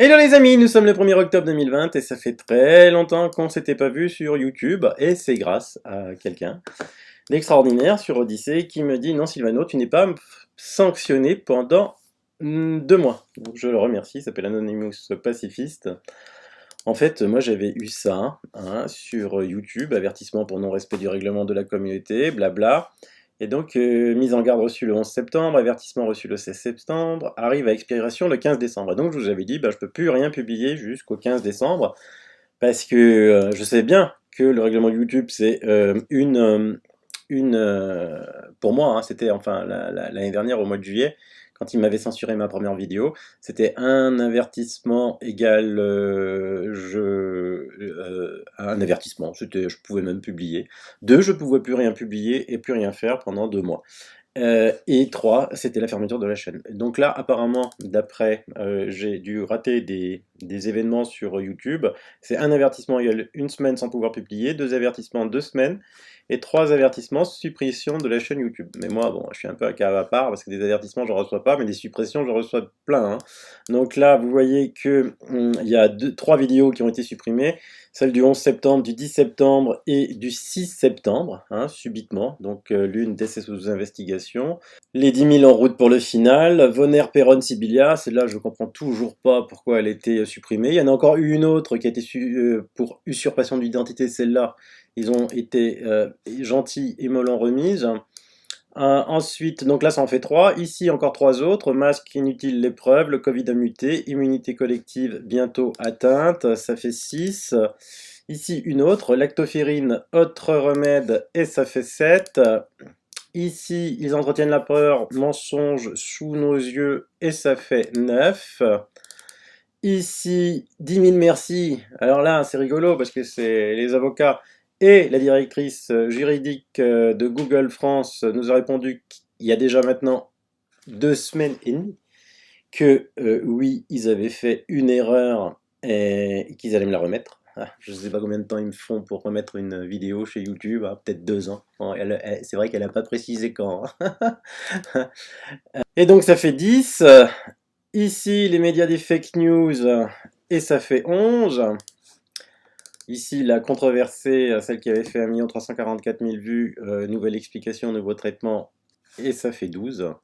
Hello les amis, nous sommes le 1er octobre 2020 et ça fait très longtemps qu'on s'était pas vu sur YouTube et c'est grâce à quelqu'un d'extraordinaire sur Odyssée qui me dit non Sylvano, tu n'es pas sanctionné pendant 2 mois. Donc je le remercie, il s'appelle Anonymous Pacifiste. En fait, moi j'avais eu ça sur YouTube, avertissement pour non-respect du règlement de la communauté, blabla. Et donc, mise en garde reçue le 11 septembre, avertissement reçu le 16 septembre, arrive à expiration le 15 décembre. Et donc, je vous avais dit, bah, je peux plus rien publier jusqu'au 15 décembre, parce que je sais bien que le règlement de YouTube, c'est pour moi, c'était enfin l'année dernière, au mois de juillet, quand il m'avait censuré ma première vidéo, c'était un avertissement égal un avertissement, je pouvais même publier. Deux, je pouvais plus rien publier et plus rien faire pendant 2 mois. Et 3, c'était la fermeture de la chaîne. Donc là, apparemment, d'après, j'ai dû rater des événements sur YouTube. C'est un avertissement égale une semaine sans pouvoir publier, 2 avertissements 2 semaines, et 3 avertissements suppression de la chaîne YouTube. Mais moi, bon, je suis un peu à cas à part, parce que des avertissements, je reçois pas, mais des suppressions, je reçois plein. Donc là, vous voyez que il y a 3 vidéos qui ont été supprimées, celle du 11 septembre, du 10 septembre et du 6 septembre, subitement, donc l'une d'essai sous investigation. Les 10 000 en route pour le final, Vonner, Perron, Sibylla, celle-là je comprends toujours pas pourquoi elle a été supprimée. Il y en a encore eu une autre qui a été pour usurpation d'identité, celle-là, ils ont été gentils et me l'ont remise. Ensuite, donc là ça en fait 3, ici encore 3 autres, masque inutile l'épreuve, le Covid a muté, immunité collective bientôt atteinte, ça fait 6. Ici une autre, lactoferrine, autre remède, et ça fait 7. Ici, ils entretiennent la peur, mensonge sous nos yeux, et ça fait 9. Ici, 10 000 merci. Alors là, c'est rigolo parce que c'est les avocats et la directrice juridique de Google France nous a répondu qu'il y a déjà maintenant 2 semaines et demie que oui, ils avaient fait une erreur et qu'ils allaient me la remettre. Je ne sais pas combien de temps ils me font pour remettre une vidéo chez YouTube, peut-être 2 ans. Bon, c'est vrai qu'elle n'a pas précisé quand. Et donc ça fait 10. Ici, les médias des fake news, et ça fait 11. Ici, la controversée, celle qui avait fait 1 344 000 vues, nouvelle explication, nouveau traitement, et ça fait 12.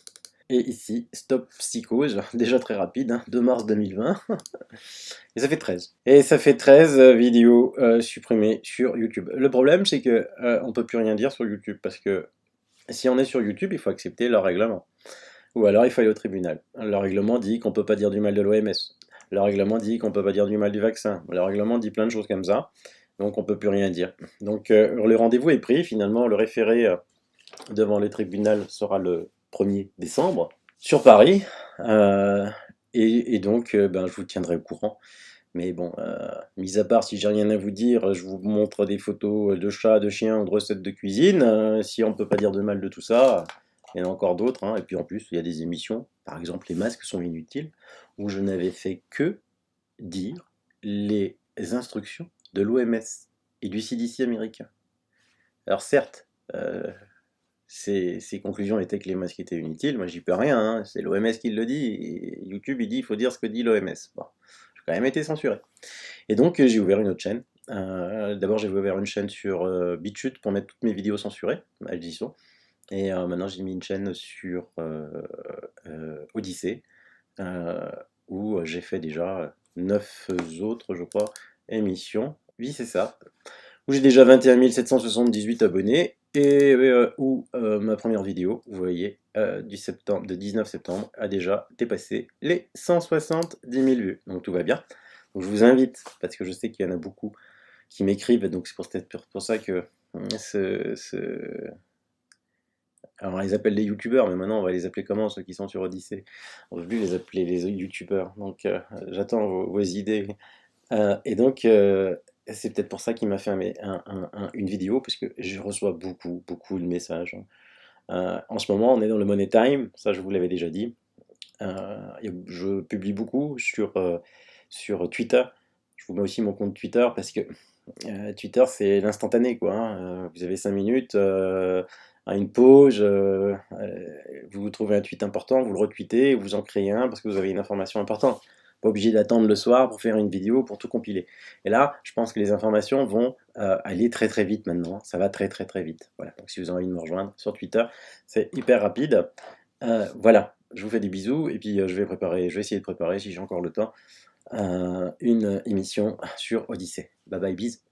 Et ici, Stop Psychose, déjà très rapide, 2 mars 2020, et ça fait 13. Et ça fait 13 vidéos supprimées sur YouTube. Le problème, c'est que on peut plus rien dire sur YouTube, parce que si on est sur YouTube, il faut accepter leur règlement. Ou alors il faut aller au tribunal. Le règlement dit qu'on ne peut pas dire du mal de l'OMS. Le règlement dit qu'on ne peut pas dire du mal du vaccin. Le règlement dit plein de choses comme ça. Donc on ne peut plus rien dire. Donc le rendez-vous est pris. Finalement, le référé devant les tribunaux sera le 1er décembre sur Paris. Et donc je vous tiendrai au courant. Mais bon, mis à part si j'ai rien à vous dire, je vous montre des photos de chats, de chiens ou de recettes de cuisine. Si on ne peut pas dire de mal de tout ça, il y en a encore d'autres. Et puis en plus, il y a des émissions, par exemple les masques sont inutiles, où je n'avais fait que dire les instructions de l'OMS et du CDC américain. Alors certes, ces conclusions étaient que les masques étaient inutiles, moi j'y peux rien, c'est l'OMS qui le dit, et YouTube il dit il faut dire ce que dit l'OMS. Bon, j'ai quand même été censuré. Et donc j'ai ouvert une autre chaîne. D'abord j'ai ouvert une chaîne sur BitChute pour mettre toutes mes vidéos censurées, elles y sont. Et maintenant j'ai mis une chaîne sur Odyssée, où j'ai fait déjà 9 autres, je crois, émissions. Oui, c'est ça. Où j'ai déjà 21 778 abonnés et où ma première vidéo, vous voyez, de 19 septembre, a déjà dépassé les 170 000 vues. Donc tout va bien. Donc je vous invite, parce que je sais qu'il y en a beaucoup qui m'écrivent, donc c'est peut-être pour ça que alors on les appelle les youtubeurs, mais maintenant on va les appeler comment ceux qui sont sur Odyssée? On ne veut plus les appeler les youtubeurs, donc j'attends vos idées. Et donc c'est peut-être pour ça qu'il m'a fait une vidéo, parce que je reçois beaucoup de messages. En ce moment on est dans le money time, ça je vous l'avais déjà dit. Et je publie beaucoup sur Twitter. Je vous mets aussi mon compte Twitter, parce que Twitter c'est l'instantané quoi. Vous avez 5 minutes à une pause, vous trouvez un tweet important, vous le retweetez, vous en créez un parce que vous avez une information importante. Pas obligé d'attendre le soir pour faire une vidéo, pour tout compiler. Et là, je pense que les informations vont aller très très vite maintenant. Ça va très très très vite. Voilà. Donc si vous avez envie de me rejoindre sur Twitter, c'est hyper rapide. Voilà. Je vous fais des bisous et puis je vais essayer de préparer, si j'ai encore le temps, une émission sur Odyssée. Bye bye, bis.